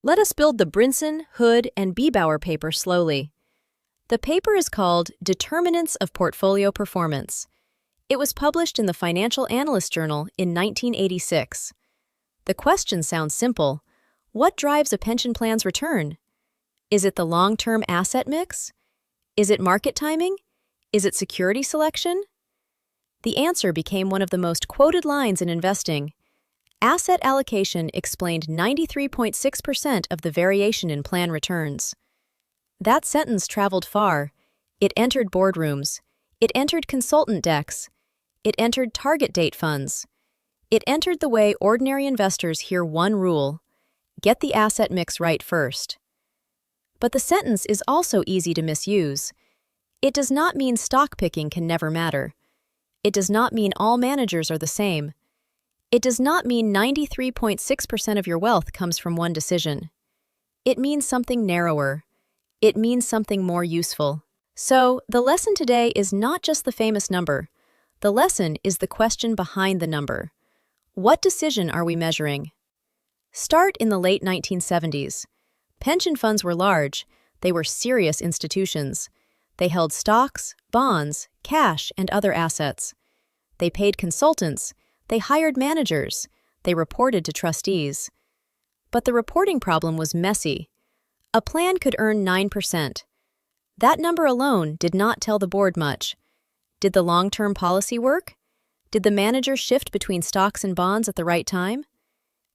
Let us build the Brinson, Hood, and Beebower paper slowly. The paper is called Determinants of Portfolio Performance. It was published in the Financial Analysts Journal in 1986. The question sounds simple. What drives a pension plan's return? Is it the long-term asset mix? Is it market timing? Is it security selection? The answer became one of the most quoted lines in investing. Asset allocation explained 93.6% of the variation in plan returns. That sentence traveled far. It entered boardrooms. It entered consultant decks. It entered target date funds. It entered the way ordinary investors hear one rule: get the asset mix right first. But the sentence is also easy to misuse. It does not mean stock picking can never matter. It does not mean all managers are the same. It does not mean 93.6% of your wealth comes from one decision. It means something narrower. It means something more useful. So, the lesson today is not just the famous number. The lesson is the question behind the number. What decision are we measuring? Start in the late 1970s. Pension funds were large. They were serious institutions. They held stocks, bonds, cash, and other assets. They paid consultants. They hired managers. They reported to trustees. But the reporting problem was messy. A plan could earn 9%. That number alone did not tell the board much. Did the long-term policy work? Did the manager shift between stocks and bonds at the right time?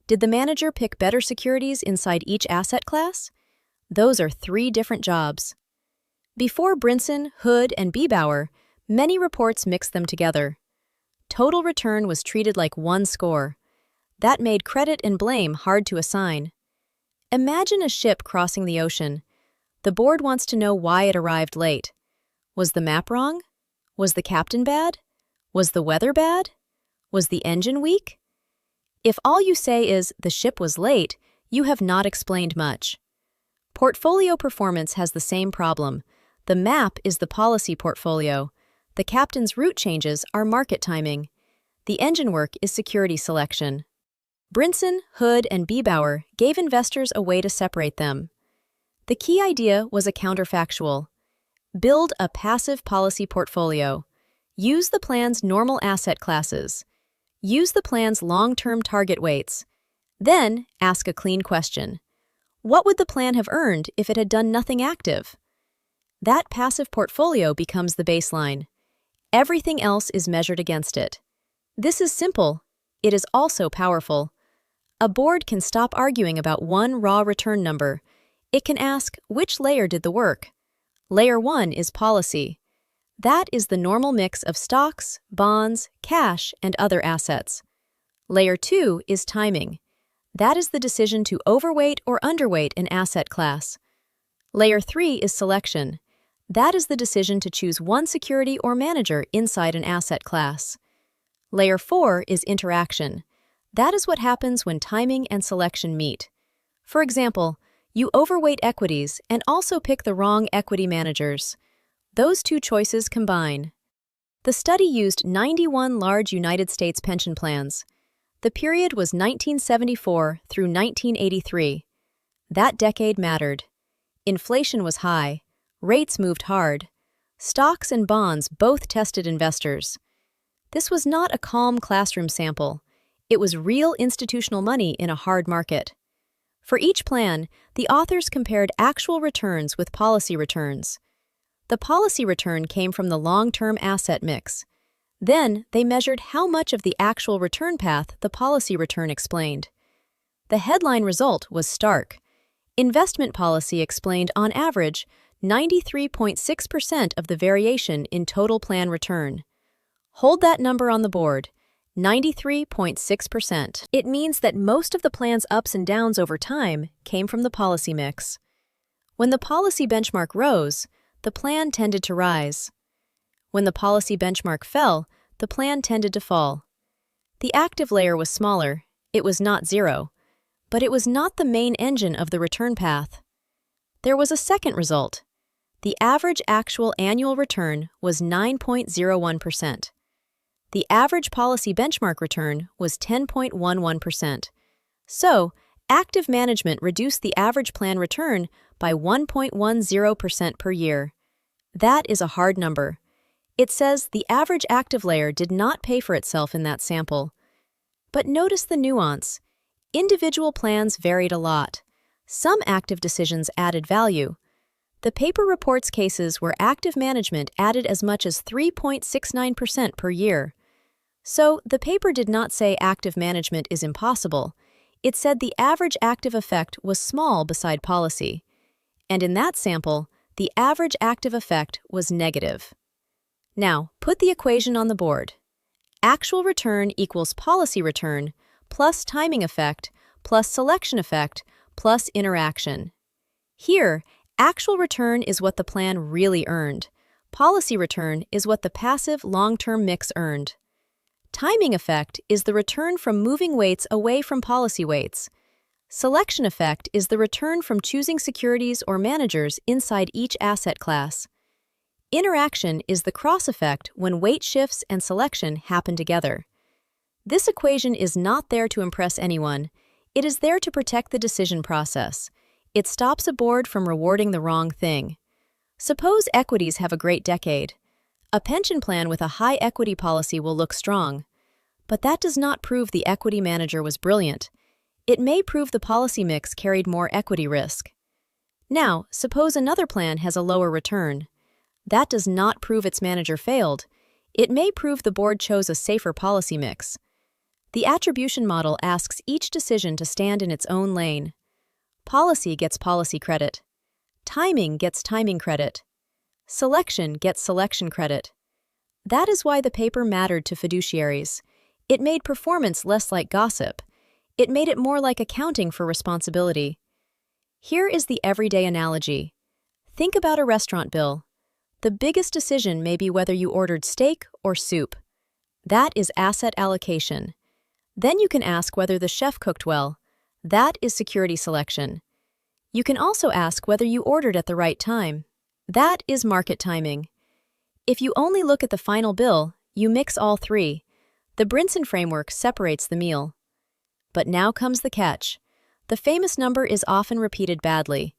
Did the manager pick better securities inside each asset class? Those are three different jobs. Before Brinson, Hood, and Beebower, many reports mixed them together. Total return was treated like one score. That made credit and blame hard to assign. Imagine a ship crossing the ocean. The board wants to know why it arrived late. Was the map wrong? Was the captain bad? Was the weather bad? Was the engine weak? If all you say is the ship was late, you have not explained much. Portfolio performance has the same problem. The map is the policy portfolio. The captain's route changes are market timing. The engine work is security selection. Brinson, Hood, and Beebower gave investors a way to separate them. The key idea was a counterfactual. Build a passive policy portfolio. Use the plan's normal asset classes. Use the plan's long-term target weights. Then, ask a clean question. What would the plan have earned if it had done nothing active? That passive portfolio becomes the baseline. Everything else is measured against it. This is simple. It is also powerful. A board can stop arguing about one raw return number. It can ask, which layer did the work? Layer 1 is policy. That is the normal mix of stocks, bonds, cash, and other assets. Layer 2 is timing. That is the decision to overweight or underweight an asset class. Layer 3 is selection. That is the decision to choose one security or manager inside an asset class. Layer 4 is interaction. That is what happens when timing and selection meet. For example, you overweight equities and also pick the wrong equity managers. Those two choices combine. The study used 91 large United States pension plans. The period was 1974 through 1983. That decade mattered. Inflation was high. Rates moved hard. Stocks and bonds both tested investors. This was not a calm classroom sample. It was real institutional money in a hard market. For each plan, the authors compared actual returns with policy returns. The policy return came from the long-term asset mix. Then, they measured how much of the actual return path the policy return explained. The headline result was stark. Investment policy explained, on average, 93.6% of the variation in total plan return. Hold that number on the board, 93.6%. It means that most of the plan's ups and downs over time came from the policy mix. When the policy benchmark rose, the plan tended to rise. When the policy benchmark fell, the plan tended to fall. The active layer was smaller. It was not zero. But it was not the main engine of the return path. There was a second result. The average actual annual return was 9.01%. The average policy benchmark return was 10.11%. So, Active management reduced the average plan return by 1.10% per year. That is a hard number. It says the average active layer did not pay for itself in that sample. But notice the nuance. Individual plans varied a lot. Some active decisions added value. The paper reports cases where active management added as much as 3.69% per year. So, the paper did not say active management is impossible. It said the average active effect was small beside policy. And in that sample, the average active effect was negative. Now, put the equation on the board. Actual return equals policy return plus timing effect plus selection effect plus interaction. Here, actual return is what the plan really earned. Policy return is what the passive long-term mix earned. Timing effect is the return from moving weights away from policy weights. Selection effect is the return from choosing securities or managers inside each asset class. Interaction is the cross effect when weight shifts and selection happen together. This equation is not there to impress anyone. It is there to protect the decision process. It stops a board from rewarding the wrong thing. Suppose equities have a great decade. A pension plan with a high equity policy will look strong. But that does not prove the equity manager was brilliant. It may prove the policy mix carried more equity risk. Now, suppose another plan has a lower return. That does not prove its manager failed. It may prove the board chose a safer policy mix. The attribution model asks each decision to stand in its own lane. Policy gets policy credit. Timing gets timing credit. Selection gets selection credit. That is why the paper mattered to fiduciaries. It made performance less like gossip. It made it more like accounting for responsibility. Here is the everyday analogy. Think about a restaurant bill. The biggest decision may be whether you ordered steak or soup. That is asset allocation. Then you can ask whether the chef cooked well. That is security selection. You can also ask whether you ordered at the right time. That is market timing. If you only look at the final bill, you mix all three. The Brinson framework separates the meal. But now comes the catch. The famous number is often repeated badly.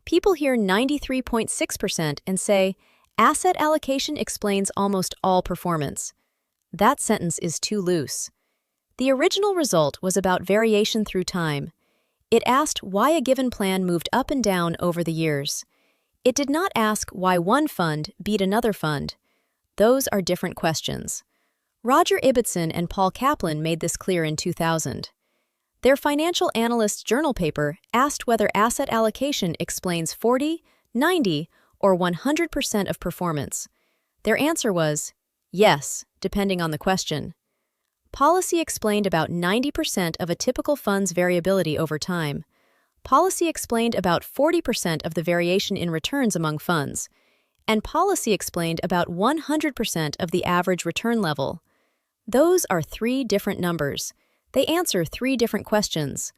People hear 93.6% and say, asset allocation explains almost all performance. That sentence is too loose. The original result was about variation through time. It asked why a given plan moved up and down over the years. It did not ask why one fund beat another fund. Those are different questions. Roger Ibbotson and Paul Kaplan made this clear in 2000. Their Financial Analysts Journal paper asked whether asset allocation explains 40, 90, or 100% of performance. Their answer was, yes, depending on the question. Policy explained about 90% of a typical fund's variability over time. Policy explained about 40% of the variation in returns among funds. And policy explained about 100% of the average return level. Those are three different numbers. They answer three different questions.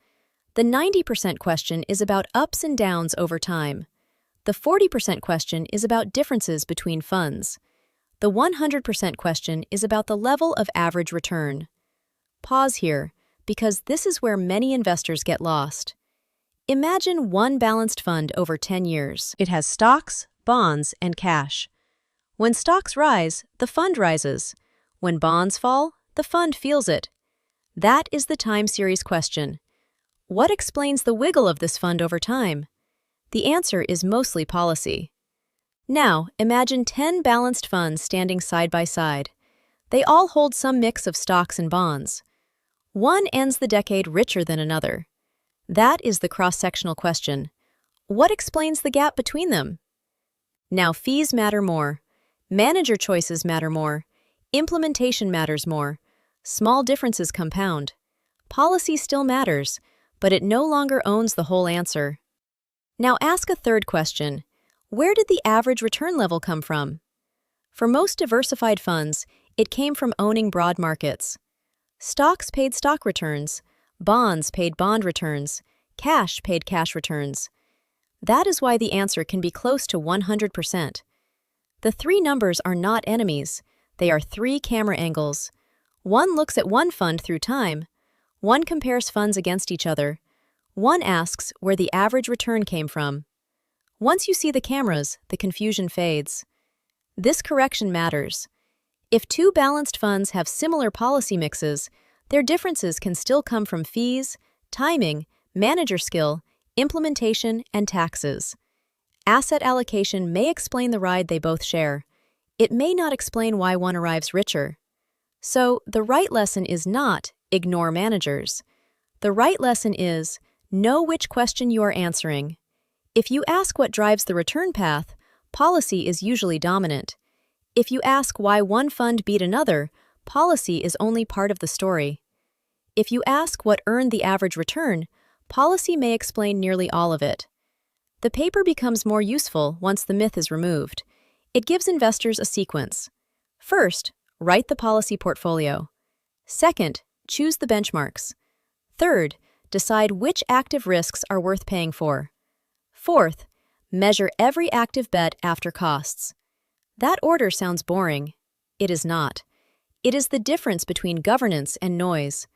The 90% question is about ups and downs over time. The 40% question is about differences between funds. The 100% question is about the level of average return. Pause here, because this is where many investors get lost. Imagine one balanced fund over 10 years. It has stocks, bonds, and cash. When stocks rise, the fund rises. When bonds fall, the fund feels it. That is the time series question. What explains the wiggle of this fund over time? The answer is mostly policy. Now, imagine 10 balanced funds standing side by side. They all hold some mix of stocks and bonds. One ends the decade richer than another. That is the cross-sectional question. What explains the gap between them? Now, fees matter more. Manager choices matter more. Implementation matters more. Small differences compound. Policy still matters, but it no longer owns the whole answer. Now ask a third question. Where did the average return level come from? For most diversified funds, it came from owning broad markets. Stocks paid stock returns, bonds paid bond returns, cash paid cash returns. That is why the answer can be close to 100%. The three numbers are not enemies. They are three camera angles. One looks at one fund through time. One compares funds against each other. One asks where the average return came from. Once you see the cameras, the confusion fades. This correction matters. If two balanced funds have similar policy mixes, their differences can still come from fees, timing, manager skill, implementation, and taxes. Asset allocation may explain the ride they both share. It may not explain why one arrives richer. So, the right lesson is not ignore managers. The right lesson is know which question you are answering. If you ask what drives the return path, policy is usually dominant. If you ask why one fund beat another, policy is only part of the story. If you ask what earned the average return, policy may explain nearly all of it. The paper becomes more useful once the myth is removed. It gives investors a sequence. First, write the policy portfolio. Second, choose the benchmarks. Third, decide which active risks are worth paying for. Fourth, measure every active bet after costs. That order sounds boring. It is not. It is the difference between governance and noise.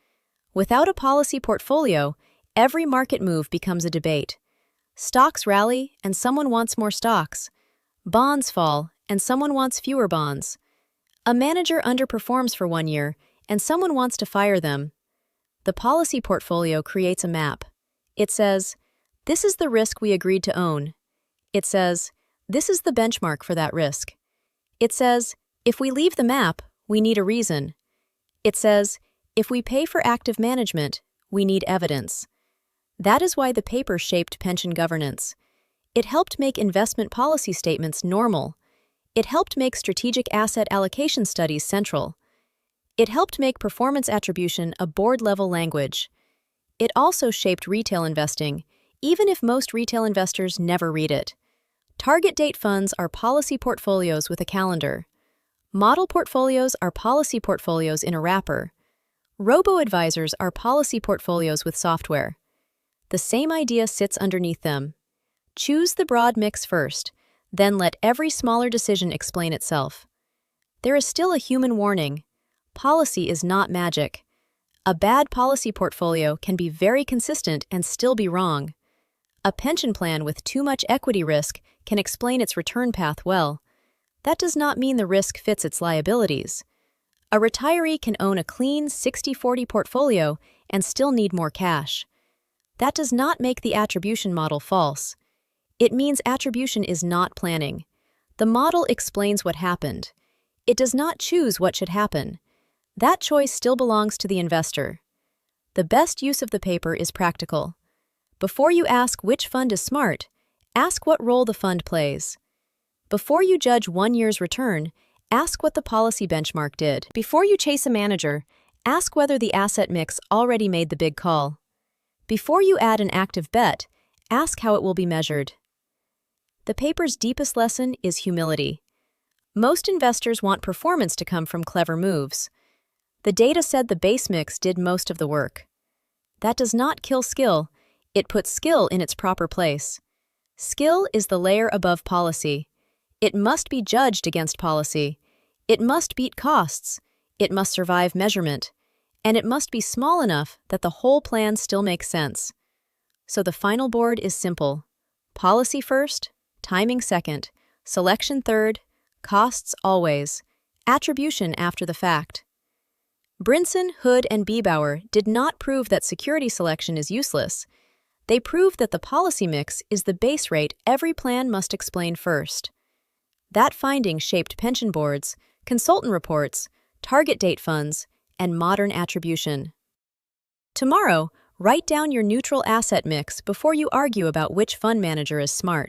Without a policy portfolio, every market move becomes a debate. Stocks rally, and someone wants more stocks. Bonds fall, and someone wants fewer bonds. A manager underperforms for 1 year, and someone wants to fire them. The policy portfolio creates a map. It says, this is the risk we agreed to own. It says, this is the benchmark for that risk. It says, if we leave the map, we need a reason. It says, if we pay for active management, we need evidence. That is why the paper shaped pension governance. It helped make investment policy statements normal. It helped make strategic asset allocation studies central. It helped make performance attribution a board-level language. It also shaped retail investing, even if most retail investors never read it. Target date funds are policy portfolios with a calendar. Model portfolios are policy portfolios in a wrapper. Robo-advisors are policy portfolios with software. The same idea sits underneath them. Choose the broad mix first, then let every smaller decision explain itself. There is still a human warning. Policy is not magic. A bad policy portfolio can be very consistent and still be wrong. A pension plan with too much equity risk can explain its return path well. That does not mean the risk fits its liabilities. A retiree can own a clean 60-40 portfolio and still need more cash. That does not make the attribution model false. It means attribution is not planning. The model explains what happened. It does not choose what should happen. That choice still belongs to the investor. The best use of the paper is practical. Before you ask which fund is smart, ask what role the fund plays. Before you judge 1 year's return, ask what the policy benchmark did. Before you chase a manager, ask whether the asset mix already made the big call. Before you add an active bet, ask how it will be measured. The paper's deepest lesson is humility. Most investors want performance to come from clever moves. The data said the base mix did most of the work. That does not kill skill. It puts skill in its proper place. Skill is the layer above policy. It must be judged against policy. It must beat costs. It must survive measurement. And it must be small enough that the whole plan still makes sense. So the final board is simple. Policy first, timing second, selection third, costs always, attribution after the fact. Brinson, Hood, and Beebower did not prove that security selection is useless. They proved that the policy mix is the base rate every plan must explain first. That finding shaped pension boards, consultant reports, target date funds, and modern attribution. Tomorrow, write down your neutral asset mix before you argue about which fund manager is smart.